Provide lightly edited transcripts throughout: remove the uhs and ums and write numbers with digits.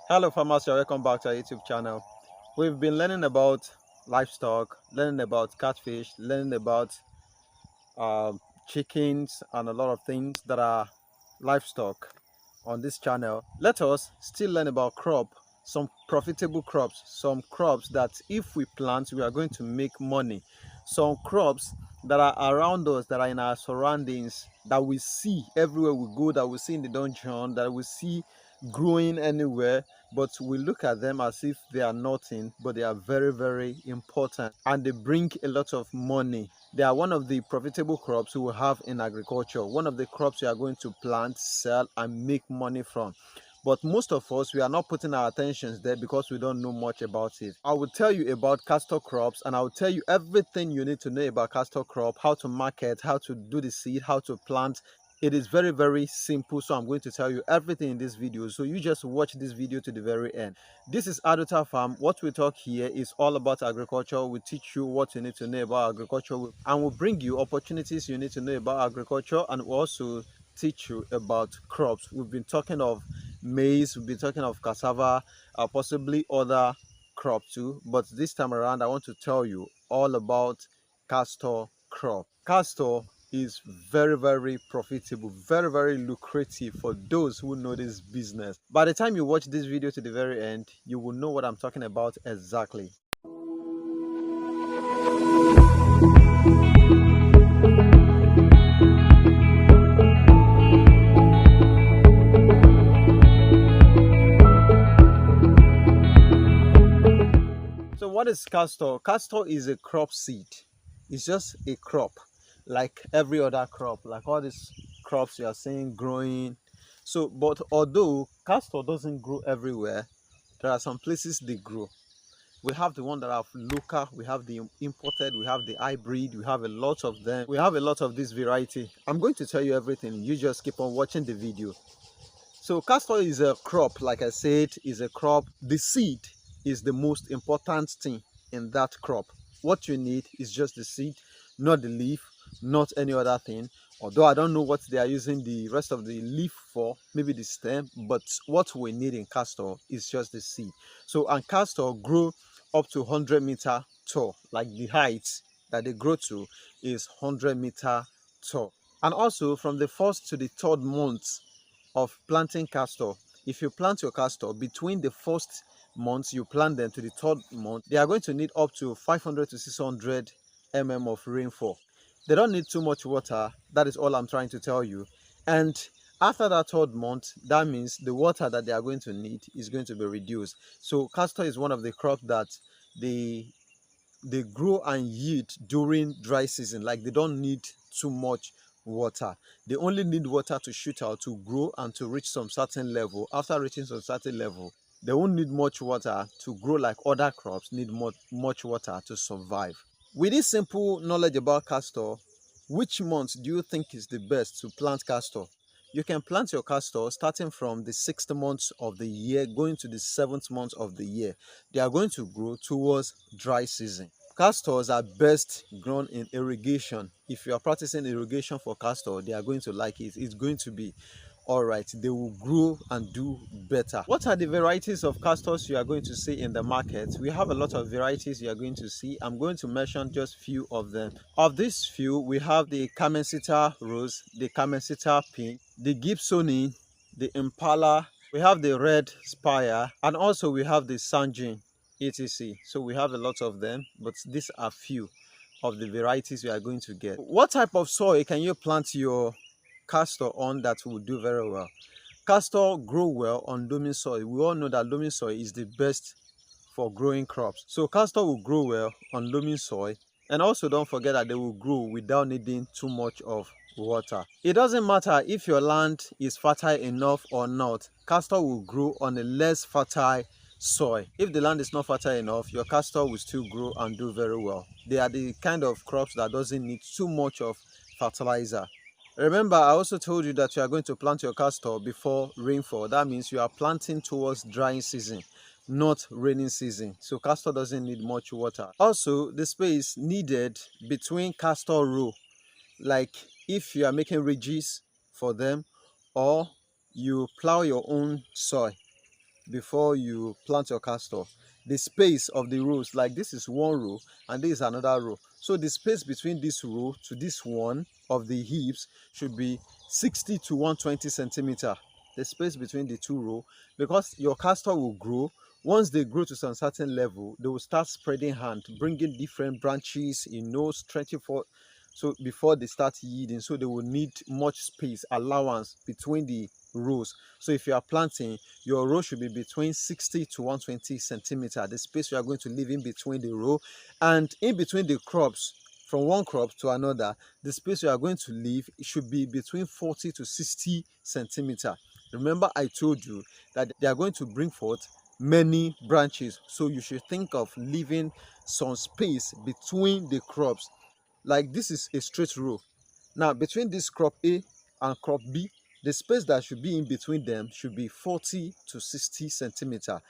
Hello farmers, you're welcome back to our YouTube channel. We've been learning about livestock, learning about catfish, learning about chickens and a lot of things that are livestock on this channel. Let us still learn about some profitable crops, some crops that if we plant we are going to make money, some crops that are around us, that are in our surroundings, that we see everywhere we go, that we see in the dungeon, that we see growing anywhere, but we look at them as if they are nothing, but they are very, very important and they bring a lot of money. They are one of the profitable crops we will have in agriculture, one of the crops we are going to plant, sell and make money from. But most of us, we are not putting our attentions there because we don't know much about it. I will tell you about castor crops and I will tell you everything you need to know about castor crop, how to market, how to do the seed, how to plant. It is very, very simple, so I'm going to tell you everything in this video, so you just watch this video to the very end. This is Addota Farm. What we talk here is all about agriculture. We teach you what you need to know about agriculture and we'll bring you opportunities you need to know about agriculture, and we'll also teach you about crops. We've been talking of maize, we've been talking of cassava, possibly other crops too, but this time around I want to tell you all about castor crop. Castor is very, very profitable, very, very lucrative for those who know this business. By the time you watch this video to the very end, you will know what I'm talking about exactly. So what is castor? Castor is a crop seed. It's just a crop like every other crop, like all these crops you are seeing growing. So, but although castor doesn't grow everywhere, there are some places they grow. We have the one that are local, we have the imported, we have the hybrid, we have a lot of them. We have a lot of this variety. I'm going to tell you everything. You just keep on watching the video. So castor is a crop, like I said, is a crop. The seed is the most important thing in that crop. What you need is just the seed, not the leaf, not any other thing. Although I don't know what they are using the rest of the leaf for, maybe the stem, but what we need in castor is just the seed. So, and castor grow up to 100-meter tall, like the height that they grow to is 100-meter tall. And also from the first to the third month of planting castor, if you plant your castor between the first months you plant them to the third month, they are going to need up to 500 to 600 of rainfall. They don't need too much water. That is all I'm trying to tell you. And after that third month, that means the water that they are going to need is going to be reduced. So castor is one of the crops that they grow and yield during dry season. Like they don't need too much water. They only need water to shoot out, to grow and to reach some certain level. After reaching some certain level, they won't need much water to grow like other crops need much water to survive. With this simple knowledge about castor, which month do you think is the best to plant castor? You can plant your castor starting from the 6th month of the year going to the 7th month of the year. They are going to grow towards dry season. Castors are best grown in irrigation. If you are practicing irrigation for castor, they are going to like it. It's going to be all right. They will grow and do better. What are the varieties of castors you are going to see in the market? We have a lot of varieties you are going to see. I'm going to mention just few of them. Of these few, we have the Carmencita Rose, the Carmencita Pink, the Gibsoni, the Impala, we have the Red Spire, and also we have the Sanjin, etc. So we have a lot of them, but these are few of the varieties you are going to get. What type of soil can you plant your castor on that will do very well? Castor grow well on loamy soil. We all know that loamy soil is the best for growing crops. So castor will grow well on loamy soil, and also don't forget that they will grow without needing too much of water. It doesn't matter if your land is fertile enough or not, castor will grow on a less fertile soil. If the land is not fertile enough, your castor will still grow and do very well. They are the kind of crops that doesn't need too much of fertilizer. Remember, I also told you that you are going to plant your castor before rainfall. That means you are planting towards drying season, not raining season. So castor doesn't need much water. Also, the space needed between castor row, like if you are making ridges for them or you plow your own soil, before you plant your castor, the space of the rows, like this is one row and this is another row, so the space between this row to this one of the heaps should be 60 to 120 centimeter, the space between the two rows, because your castor will grow. Once they grow to some certain level, they will start spreading hand, bringing different branches, stretching for, so before they start yielding, so they will need much space allowance between the rows. So if you are planting, your row should be between 60 to 120 centimeter, the space you are going to leave in between the row. And in between the crops, from one crop to another, the space you are going to leave should be between 40 to 60 centimeter. Remember, I told you that they are going to bring forth many branches, so you should think of leaving some space between the crops. Like this is a straight row. Now between this crop A and crop B, the space that should be in between them should be 40 to 60 centimeter.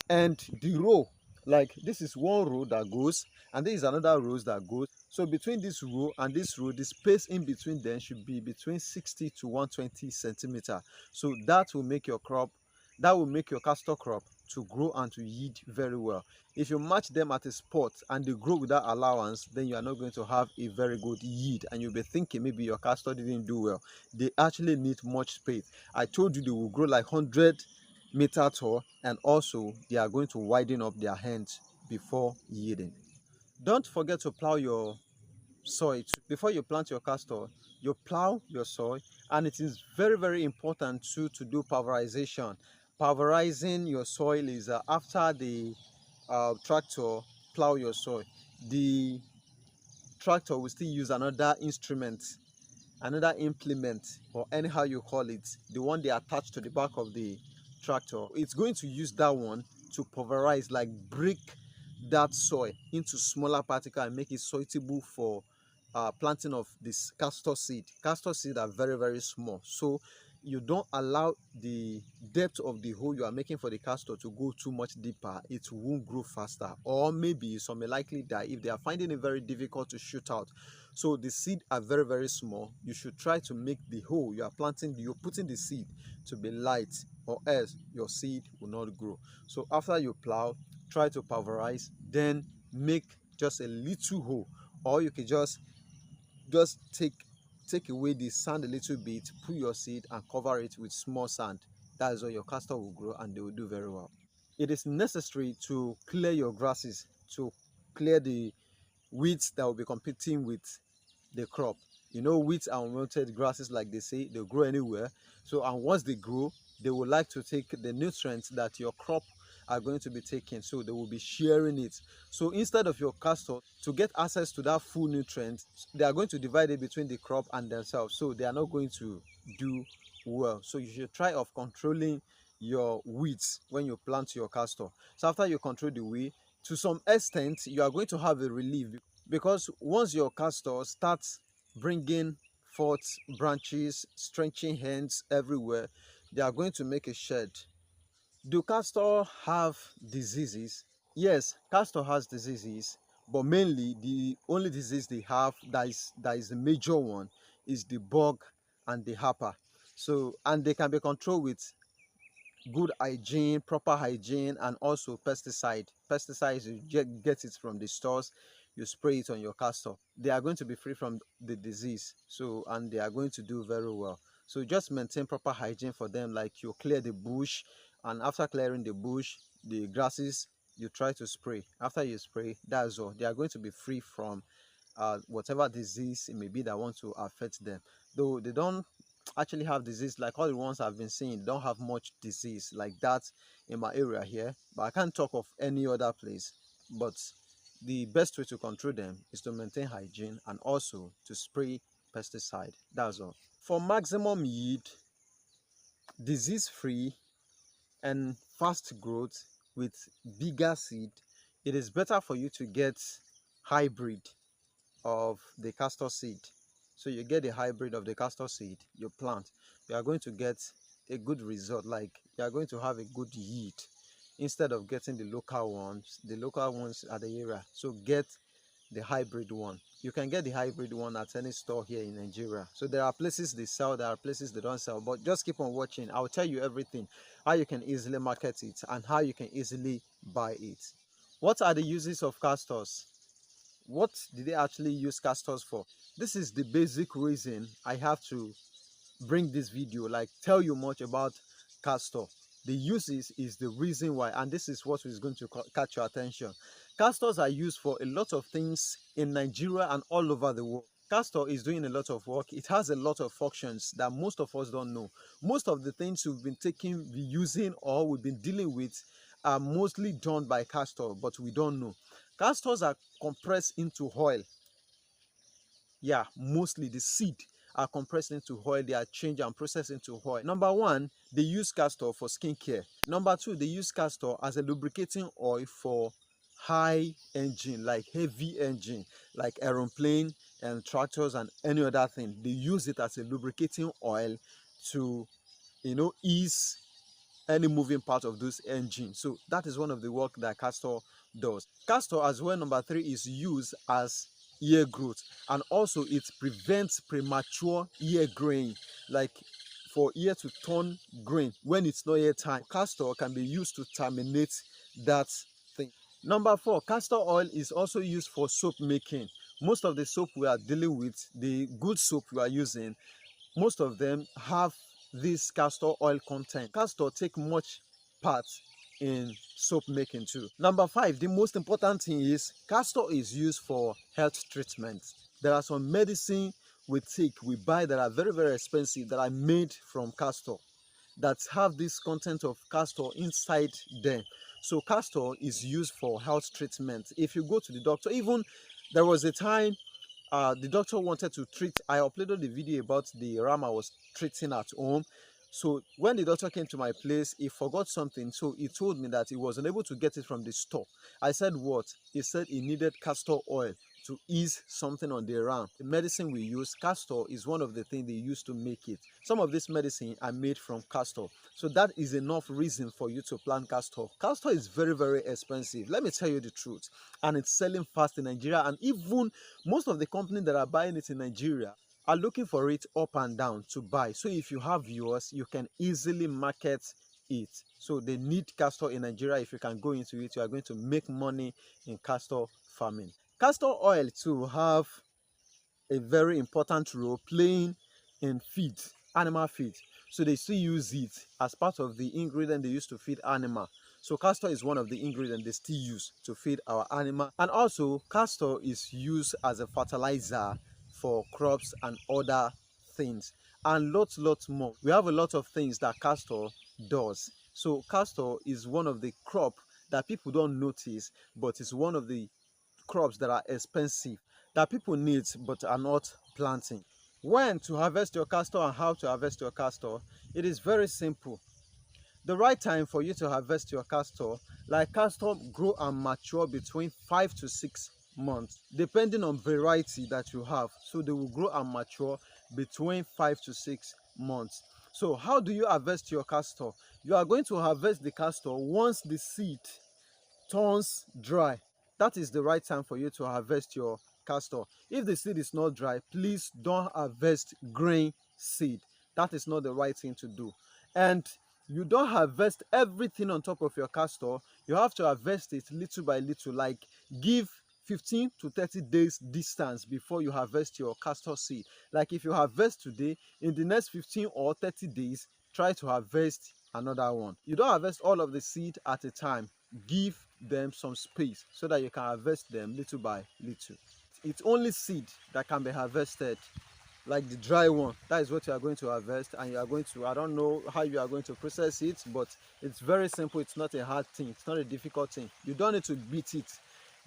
And the row, like this is one row that goes and this is another row that goes, so between this row and this row, the space in between them should be between 60 to 120 centimeter. So that will make your crop, that will make your castor crop to grow and to yield very well. If you match them at a spot and they grow without allowance, then you are not going to have a very good yield, and you'll be thinking maybe your castor didn't do well. They actually need much space. I told you they will grow like 100-meter tall, and also they are going to widen up their hands before yielding. Don't forget to plow your soil before you plant your castor. You plow your soil, and it is very, very important to do pulverization. Pulverizing your soil is after the tractor plow your soil, the tractor will still use another instrument, another implement, or anyhow you call it, the one they attach to the back of the tractor. It's going to use that one to pulverize, like break that soil into smaller particles and make it suitable for planting of this castor seed. Castor seed are very, very small, so you don't allow the depth of the hole you are making for the castor to go too much deeper. It won't grow faster, or maybe some may likely die if they are finding it very difficult to shoot out. So the seed are very, very small. You should try to make the hole you are planting, you're putting the seed, to be light, or else your seed will not grow. So after you plow, try to pulverize, then make just a little hole, or you can just take away the sand a little bit, put your seed and cover it with small sand. That is how your castor will grow and they will do very well. It is necessary to clear your grasses, to clear the weeds that will be competing with the crop. Weeds are unwanted grasses, like they say, they grow anywhere. So, and once they grow, they would like to take the nutrients that your crop are going to be taking, so they will be sharing it. So instead of your castor to get access to that full nutrient, they are going to divide it between the crop and themselves, so they are not going to do well. So you should try of controlling your weeds when you plant your castor. So after you control the weed, to some extent you are going to have a relief, because once your castor starts bringing forth branches, stretching hands everywhere, they are going to make a shed. Do castor have diseases? Yes, castor has diseases, but mainly the only disease they have that is the major one is the bug and the harper. So, and they can be controlled with good hygiene, proper hygiene, and also pesticide. Pesticides, you get it from the stores, you spray it on your castor. They are going to be free from the disease. So, and they are going to do very well. So just maintain proper hygiene for them, like you clear the bush, and after clearing the bush, the grasses, you try to spray. After you spray, that's all. They are going to be free from whatever disease it may be that want to affect them. Though they don't actually have disease like all the ones I've been seeing, don't have much disease like that in my area here, but I can't talk of any other place. But the best way to control them is to maintain hygiene and also to spray pesticide. That's all. For maximum yield, disease free, and fast growth with bigger seed, it is better for you to get hybrid of the castor seed. So you get a hybrid of the castor seed, you plant, you are going to get a good result, like you are going to have a good yield instead of getting the local ones at the area. So get the hybrid one. You can get the hybrid one at any store here in Nigeria. So there are places they sell, there are places they don't sell, but just keep on watching. I'll tell you everything, how you can easily market it and how you can easily buy it. What are the uses of castors? What did they actually use castors for? This is the basic reason I have to bring this video, like tell you much about castor. The uses is the reason why, and this is what is going to catch your attention. Castors are used for a lot of things in Nigeria and all over the world. Castor is doing a lot of work. It has a lot of functions that most of us don't know. Most of the things we've been using or we've been dealing with are mostly done by castor, but we don't know. Castors are compressed into oil. Yeah, mostly the seed are compressed into oil. They are changed and processed into oil. Number one, they use castor for skincare. Number two, they use castor as a lubricating oil for high engine, like heavy engine, like aeroplane and tractors and any other thing. They use it as a lubricating oil to, ease any moving part of those engines. So that is one of the work that castor does. Castor as well, number three, is used as ear growth, and also it prevents premature ear graying, like for ear to turn green when it's not yet time. Castor can be used to terminate that thing. Number four, castor oil is also used for soap making. Most of the soap we are dealing with, the good soap we are using, most of them have this castor oil content. Castor take much part in soap making too. Number five, the most important thing is castor is used for health treatment. There are some medicine we buy that are very, very expensive, that are made from castor, that have this content of castor inside them. So castor is used for health treatment. If you go to the doctor, even there was a time the doctor wanted to treat, I uploaded the video about the ram I was treating at home. So when the doctor came to my place, he forgot something. So he told me that he was unable to get it from the store. I said, what? He said he needed castor oil to ease something on the ram. The medicine we use, castor is one of the things they use to make it. Some of this medicine are made from castor. So that is enough reason for you to plant castor. Castor is very, very expensive. Let me tell you the truth. And it's selling fast in Nigeria. And even most of the companies that are buying it in Nigeria are looking for it up and down to buy. So if you have yours, you can easily market it. So they need castor in Nigeria. If you can go into it, you are going to make money in castor farming. Castor oil too have a very important role playing in feed, animal feed. So they still use it as part of the ingredient they use to feed animal. So castor is one of the ingredients they still use to feed our animal. And also castor is used as a fertilizer for crops and other things, and lots more. We have a lot of things that castor does. So castor is one of the crop that people don't notice, but it's one of the crops that are expensive, that people need but are not planting. When to harvest your castor and how to harvest your castor, it is very simple. The right time for you to harvest your castor, like castor grow and mature between 5 to 6 months, depending on variety that you have. So they will grow and mature between 5 to 6 months. So how do you harvest your castor? You are going to harvest the castor once the seed turns dry. That is the right time for you to harvest your castor. If the seed is not dry, please don't harvest grain seed. That is not the right thing to do. And you don't harvest everything on top of your castor. You have to harvest it little by little, like give 15 to 30 days distance before you harvest your castor seed. Like if you harvest today, in the next 15 or 30 days, try to harvest another one. You don't harvest all of the seed at a time. Give them some space so that you can harvest them little by little. It's only seed that can be harvested, like the dry one. That is what you are going to harvest, and you are going to, I don't know how you are going to process it, but it's very simple. It's not a hard thing. It's not a difficult thing. You don't need to beat it.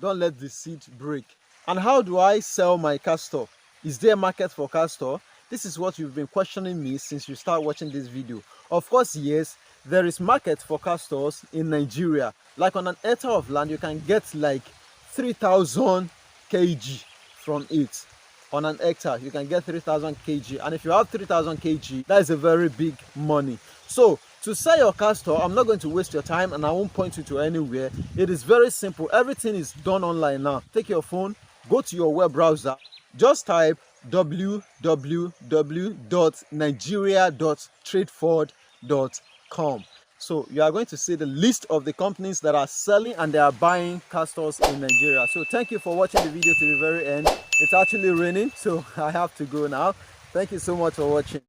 Don't let the seed break. And how do I sell my castor? Is there a market for castor? This is what you've been questioning me since you start watching this video. Of course, yes, there is market for castors in Nigeria. Like on an hectare of land, you can get like 3,000 kg from it. On an hectare, you can get 3,000 kg. And if you have 3,000 kg, that is a very big money. So to sell your castor, I'm not going to waste your time and I won't point you to anywhere. It is very simple. Everything is done online now. Take your phone, go to your web browser, just type www.nigeria.tradeford.com. So you are going to see the list of the companies that are selling and they are buying castors in Nigeria. So thank you for watching the video to the very end. It's actually raining, so I have to go now. Thank you so much for watching.